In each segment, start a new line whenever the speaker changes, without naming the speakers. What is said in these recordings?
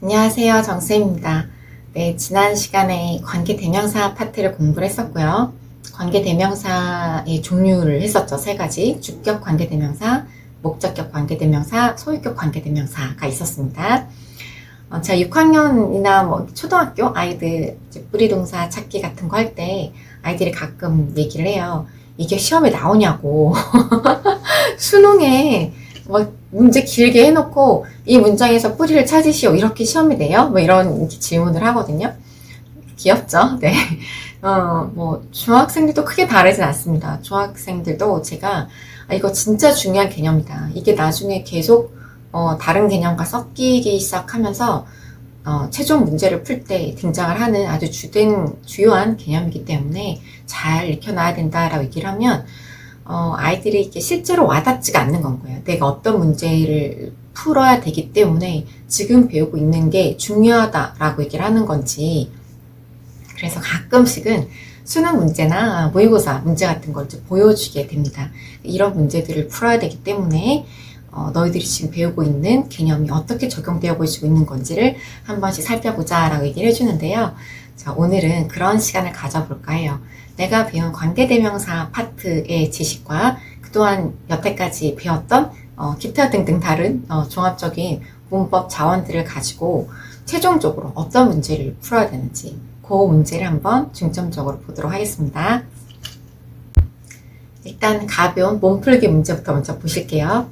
안녕하세요. 정쌤입니다. 네, 지난 시간에 관계대명사 파트를 공부를 했었고요. 관계대명사의 종류를 했었죠. 세 가지. 주격 관계대명사, 목적격 관계대명사, 소유격 관계대명사가 있었습니다. 제가 6학년이나 초등학교 아이들 뿌리동사 찾기 같은 거 할 때 아이들이 가끔 얘기를 해요. 이게 시험에 나오냐고. 수능에 문제 길게 해놓고 이 문장에서 뿌리를 찾으시오 이렇게 시험이 돼요? 이런 질문을 하거든요. 귀엽죠? 네. 중학생들도 크게 다르진 않습니다. 중학생들도 제가 이거 진짜 중요한 개념이다. 이게 나중에 계속 다른 개념과 섞이기 시작하면서 최종 문제를 풀 때 등장을 하는 아주 주요한 개념이기 때문에 잘 익혀놔야 된다라고 얘기를 하면 아이들이 이게 실제로 와닿지가 않는 건 거예요. 내가 어떤 문제를 풀어야 되기 때문에 지금 배우고 있는 게 중요하다라고 얘기를 하는 건지. 그래서 가끔씩은 수능 문제나 모의고사 문제 같은 걸 좀 보여주게 됩니다. 이런 문제들을 풀어야 되기 때문에 너희들이 지금 배우고 있는 개념이 어떻게 적용되고 있는 건지를 한 번씩 살펴보자 라고 얘기를 해주는데요. 자, 오늘은 그런 시간을 가져볼까 해요. 내가 배운 관계대명사 파트의 지식과 그동안 여태까지 배웠던 기타 등등 다른 종합적인 문법 자원들을 가지고 최종적으로 어떤 문제를 풀어야 되는지 그 문제를 한번 중점적으로 보도록 하겠습니다. 일단 가벼운 몸풀기 문제부터 먼저 보실게요.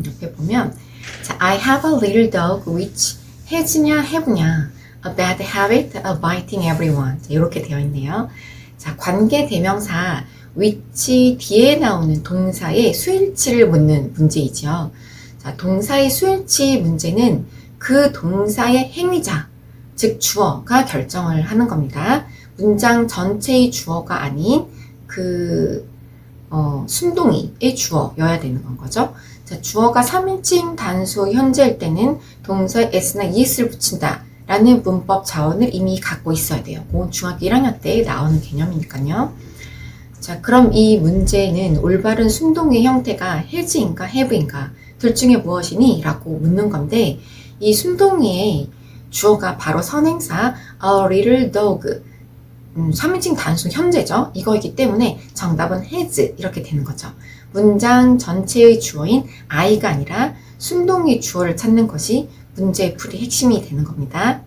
옆에 보면 자, I have a little dog which has냐 have냐 a bad habit of biting everyone. 자, 이렇게 되어 있네요. 자, 관계대명사 which 뒤에 나오는 동사의 수일치를 묻는 문제이죠. 자, 동사의 수일치 문제는 그 동사의 행위자, 즉 주어가 결정을 하는 겁니다. 문장 전체의 주어가 아닌 순동이의 주어여야 되는 건 거죠. 자, 주어가 3인칭 단수 현재일 때는 동사에 s나 es를 붙인다 라는 문법 자원을 이미 갖고 있어야 돼요. 그건 중학교 1학년 때 나오는 개념이니까요. 자, 그럼 이 문제는 올바른 순동의 형태가 has인가 have인가 둘 중에 무엇이니? 라고 묻는 건데 이 순동의 주어가 바로 선행사 a little dog 3인칭 단수 현재죠. 이거이기 때문에 정답은 has 이렇게 되는 거죠. 문장 전체의 주어인 I가 아니라 순동의 주어를 찾는 것이 문제의 풀이 핵심이 되는 겁니다.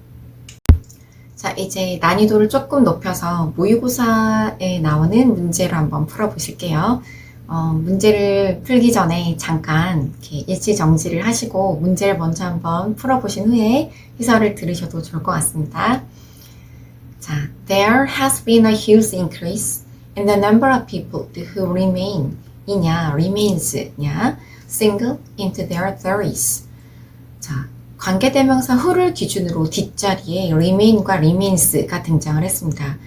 자, 이제 난이도를 조금 높여서 모의고사에 나오는 문제를 한번 풀어보실게요. 문제를 풀기 전에 잠깐 이렇게 일지정지를 하시고 문제를 먼저 한번 풀어보신 후에 해설을 들으셔도 좋을 것 같습니다. 자, there has been a huge increase in the number of people who remain remains single into their 30s. 자, 관계대명사 who를 기준으로 뒷자리에 remain과 remains가 등장을 했습니다.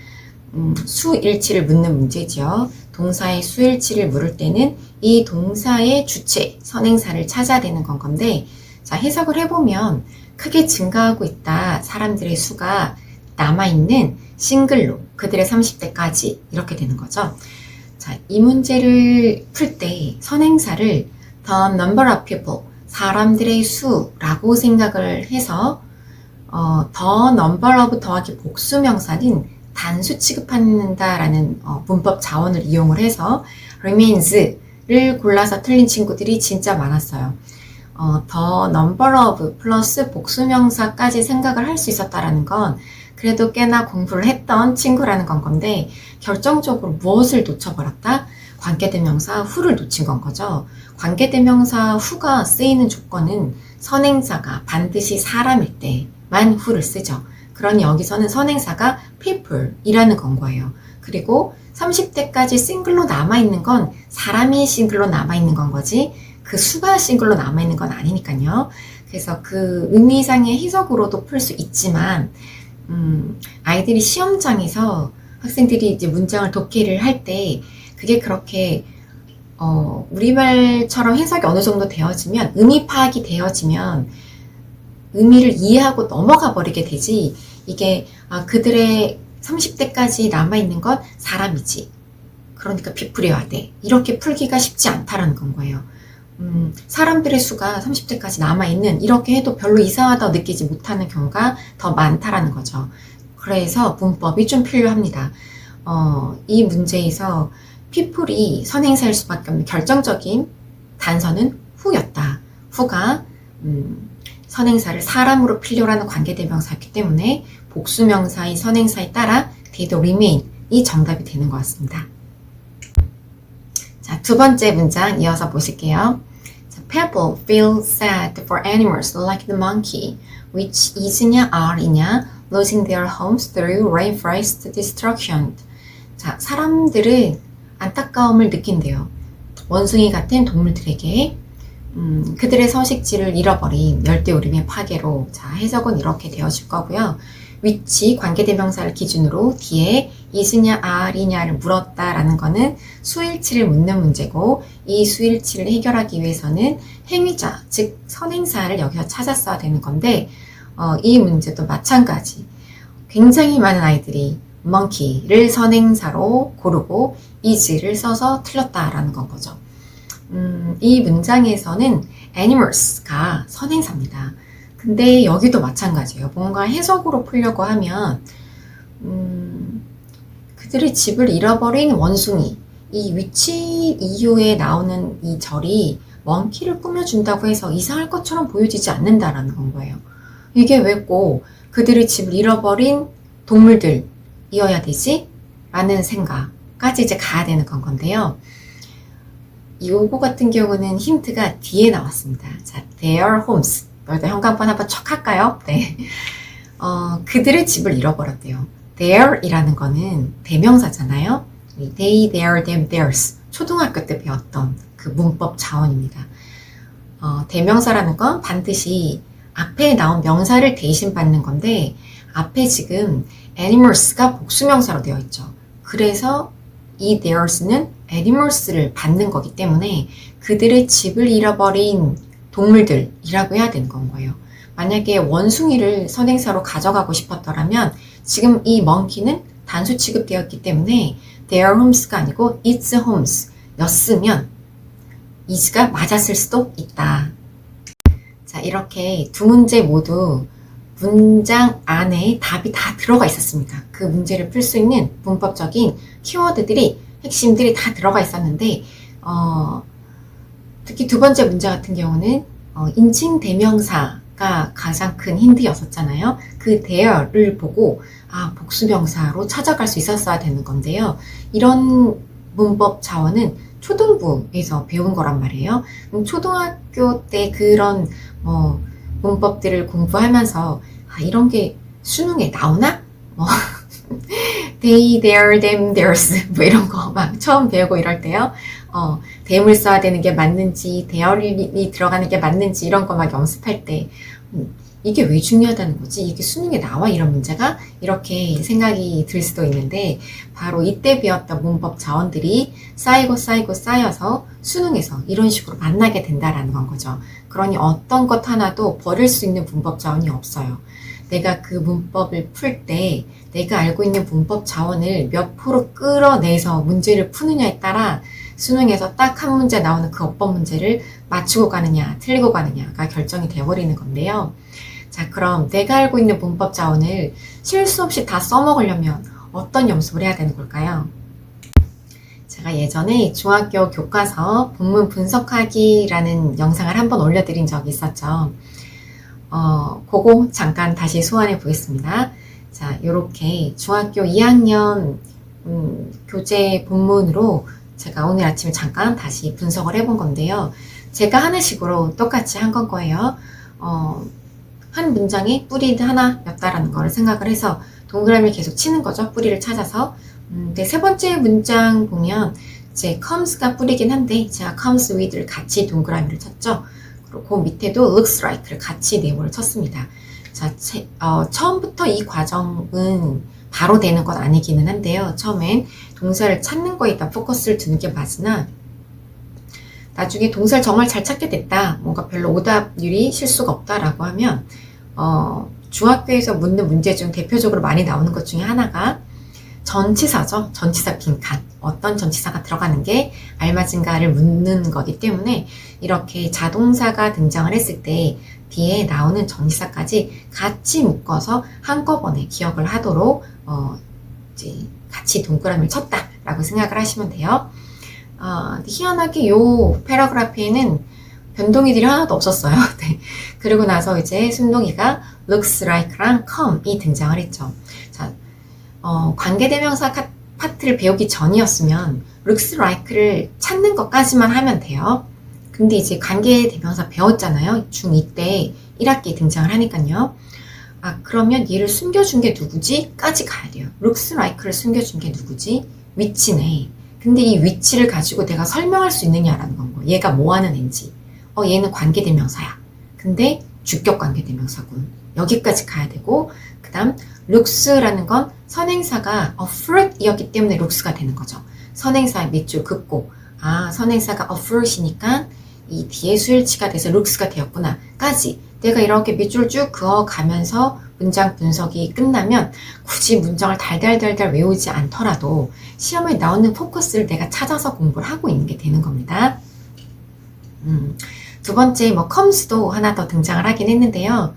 수일치를 묻는 문제죠. 동사의 수일치를 물을 때는 이 동사의 주체, 선행사를 찾아야 되는 건데, 자, 해석을 해보면 크게 증가하고 있다. 사람들의 수가 남아있는 싱글로 그들의 30대까지 이렇게 되는 거죠. 자, 이 문제를 풀 때 선행사를 the number of people, 사람들의 수라고 생각을 해서 the number of 더하기 복수명사는 단수 취급한다라는 문법 자원을 이용을 해서 remains를 골라서 틀린 친구들이 진짜 많았어요. the number of 플러스 복수명사까지 생각을 할 수 있었다라는 건 그래도 꽤나 공부를 했던 친구라는 건 건데 결정적으로 무엇을 놓쳐버렸다? 관계대명사 who를 놓친 건 거죠. 관계대명사 who가 쓰이는 조건은 선행사가 반드시 사람일 때만 who를 쓰죠. 그러니 여기서는 선행사가 people이라는 건 거예요. 그리고 30대까지 싱글로 남아있는 건 사람이 싱글로 남아있는 건 거지 그 수가 싱글로 남아있는 건 아니니까요. 그래서 그 의미상의 해석으로도 풀 수 있지만 아이들이 시험장에서 학생들이 이제 문장을 독해를 할 때 그게 그렇게 우리말처럼 해석이 어느 정도 되어지면 의미 파악이 되어지면 의미를 이해하고 넘어가 버리게 되지 이게 그들의 30대까지 남아있는 건 사람이지 그러니까 people이어야 돼 이렇게 풀기가 쉽지 않다라는 건 거예요. 사람들의 수가 30대까지 남아있는, 이렇게 해도 별로 이상하다고 느끼지 못하는 경우가 더 많다라는 거죠. 그래서 문법이 좀 필요합니다. 이 문제에서 people이 선행사일 수밖에 없는 결정적인 단서는 who였다. who가 선행사를 사람으로 필요로 하는 관계대명사였기 때문에 복수명사의 선행사에 따라 did remain이 정답이 되는 것 같습니다. 자, 두 번째 문장 이어서 보실게요. 자, people feel sad for animals like the monkey, which is냐, are냐, losing their homes through rainforest destruction. 자, 사람들은 안타까움을 느낀대요. 원숭이 같은 동물들에게 그들의 서식지를 잃어버린 열대우림의 파괴로. 자, 해석은 이렇게 되어질 거고요. which 관계대명사를 기준으로 뒤에 is냐, are냐를 물었다라는 거는 수일치를 묻는 문제고, 이 수일치를 해결하기 위해서는 행위자, 즉 선행사를 여기서 찾았어야 되는 건데, 이 문제도 마찬가지. 굉장히 많은 아이들이 monkey를 선행사로 고르고 is를 써서 틀렸다라는 건 거죠. 이 문장에서는 animals가 선행사입니다. 근데 여기도 마찬가지예요. 뭔가 해석으로 풀려고 하면 그들의 집을 잃어버린 원숭이, 이 위치 이후에 나오는 이 절이 먼키를 꾸며준다고 해서 이상할 것처럼 보여지지 않는다라는 건 거예요. 이게 왜 꼭 그들의 집을 잃어버린 동물들이어야 되지? 라는 생각까지 이제 가야 되는 건데요. 요거 같은 경우는 힌트가 뒤에 나왔습니다. 자, their homes. 여기다 현관번 한번 척 할까요? 네. 그들의 집을 잃어버렸대요. their이라는 거는 대명사잖아요. they, their, them, theirs. 초등학교 때 배웠던 그 문법 자원입니다. 대명사라는 건 반드시 앞에 나온 명사를 대신 받는 건데, 앞에 지금 animals가 복수명사로 되어 있죠. 그래서 이 theirs는 animals를 받는 거기 때문에 그들의 집을 잃어버린 동물들이라고 해야 되는 건 거예요. 만약에 원숭이를 선행사로 가져가고 싶었더라면 지금 이 monkey는 단수 취급되었기 때문에 their homes가 아니고 its homes 였으면 is가 맞았을 수도 있다. 자, 이렇게 두 문제 모두 문장 안에 답이 다 들어가 있었습니다. 그 문제를 풀 수 있는 문법적인 키워드들이, 핵심들이 다 들어가 있었는데, 특히 두 번째 문제 같은 경우는 인칭 대명사가 가장 큰 힌트였었잖아요. 그 there를 보고 복수명사로 찾아갈 수 있었어야 되는 건데요. 이런 문법 자원은 초등부에서 배운 거란 말이에요. 초등학교 때 그런 문법들을 공부하면서 이런 게 수능에 나오나? they, their, them, theirs 뭐 이런 거 막 처음 배우고 이럴 때요. them을 써야 되는 게 맞는지, there이 들어가는 게 맞는지 이런 거 막 연습할 때 이게 왜 중요하다는 거지? 이게 수능에 나와? 이런 문제가? 이렇게 생각이 들 수도 있는데, 바로 이때 배웠던 문법 자원들이 쌓여서 수능에서 이런 식으로 만나게 된다라는 건 거죠. 그러니 어떤 것 하나도 버릴 수 있는 문법 자원이 없어요. 내가 그 문법을 풀 때 내가 알고 있는 문법 자원을 몇 프로 끌어내서 문제를 푸느냐에 따라 수능에서 딱 한 문제 나오는 그 어법 문제를 맞추고 가느냐 틀리고 가느냐가 결정이 되어버리는 건데요. 자, 그럼 내가 알고 있는 문법 자원을 실수 없이 다 써먹으려면 어떤 연습을 해야 되는 걸까요? 제가 예전에 중학교 교과서 본문 분석하기라는 영상을 한번 올려드린 적이 있었죠. 그거 잠깐 다시 소환해 보겠습니다. 자, 요렇게 중학교 2학년 교재 본문으로 제가 오늘 아침에 잠깐 다시 분석을 해본 건데요. 제가 하는 식으로 똑같이 한 건 거예요. 한 문장에 뿌리 하나였다라는 걸 생각을 해서 동그라미를 계속 치는 거죠. 뿌리를 찾아서. 근데 세 번째 문장 보면 이제 comes가 뿌리긴 한데 제가 comes with를 같이 동그라미를 쳤죠. 그리고 그 밑에도 looks like를 같이 네모를 쳤습니다. 자, 처음부터 이 과정은 바로 되는 건 아니기는 한데요. 처음엔 동사를 찾는 거에다 포커스를 두는 게 맞으나 나중에 동사를 정말 잘 찾게 됐다, 뭔가 별로 오답률이 실수가 없다라고 하면 중학교에서 묻는 문제 중 대표적으로 많이 나오는 것 중에 하나가 전치사죠. 전치사 빈칸. 어떤 전치사가 들어가는 게 알맞은가를 묻는 거기 때문에 이렇게 자동사가 등장을 했을 때 뒤에 나오는 전치사까지 같이 묶어서 한꺼번에 기억을 하도록 이제 같이 동그라미를 쳤다라고 생각을 하시면 돼요. 희한하게 요 패러그래프에는 변동이들이 하나도 없었어요. 네. 그리고 나서 이제 순동이가 looks like랑 come이 등장을 했죠. 자, 관계대명사 파트를 배우기 전이었으면 looks like를 찾는 것까지만 하면 돼요. 근데 이제 관계대명사 배웠잖아요. 중2 때 1학기에 등장을 하니까요. 그러면 얘를 숨겨준 게 누구지? 까지 가야 돼요. looks like를 숨겨준 게 누구지? 위치네. 근데 이 위치를 가지고 내가 설명할 수 있느냐라는 건 거예요. 얘가 뭐 하는 애인지. 얘는 관계대명사야. 근데 주격 관계대명사군. 여기까지 가야 되고, 그 다음 looks라는 건 선행사가 a fruit이었기 때문에 looks가 되는 거죠. 선행사의 밑줄 긋고, 선행사가 a fruit이니까 이 뒤에 수일치가 돼서 looks가 되었구나 까지 내가 이렇게 밑줄 쭉 그어가면서 문장 분석이 끝나면 굳이 문장을 달달달달 외우지 않더라도 시험에 나오는 포커스를 내가 찾아서 공부를 하고 있는 게 되는 겁니다. 두 번째 comes도 하나 더 등장을 하긴 했는데요.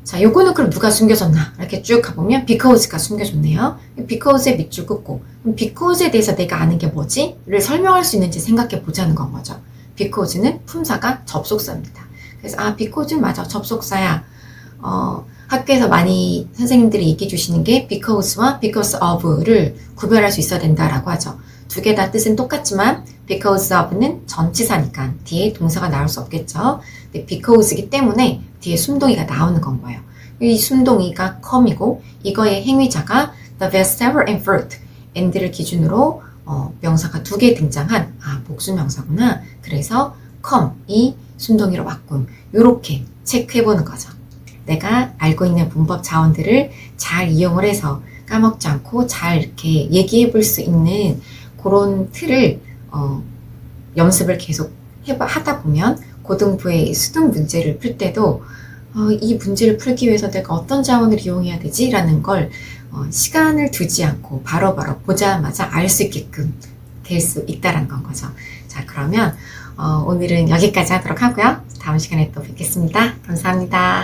자, 요거는 그럼 누가 숨겨줬나? 이렇게 쭉 가보면 because가 숨겨줬네요. because에 밑줄 긋고 그럼 because에 대해서 내가 아는 게 뭐지? 를 설명할 수 있는지 생각해 보자는 건 거죠. because는 품사가 접속사입니다. 그래서 because는 맞아, 접속사야. 학교에서 많이 선생님들이 얘기해 주시는 게 because와 because of를 구별할 수 있어야 된다라고 하죠. 두 개 다 뜻은 똑같지만 because of는 전치사니까 뒤에 동사가 나올 수 없겠죠. 근데 because이기 때문에 뒤에 순동이가 나오는 건 거예요. 이 순동이가 come이고 이거의 행위자가 the vegetable and fruit and를 기준으로 명사가 두 개 등장한 복수명사구나. 그래서 come 이 순동이로 바꾼 요렇게 체크해보는 거죠. 내가 알고 있는 문법 자원들을 잘 이용을 해서 까먹지 않고 잘 이렇게 얘기해 볼 수 있는 그런 틀을 연습을 계속 하다 보면 고등부의 수능 문제를 풀 때도 이 문제를 풀기 위해서 내가 어떤 자원을 이용해야 되지? 라는 걸 시간을 두지 않고 바로바로 보자마자 알 수 있게끔 될 수 있다는 건 거죠. 자, 그러면 오늘은 여기까지 하도록 하고요. 다음 시간에 또 뵙겠습니다. 감사합니다.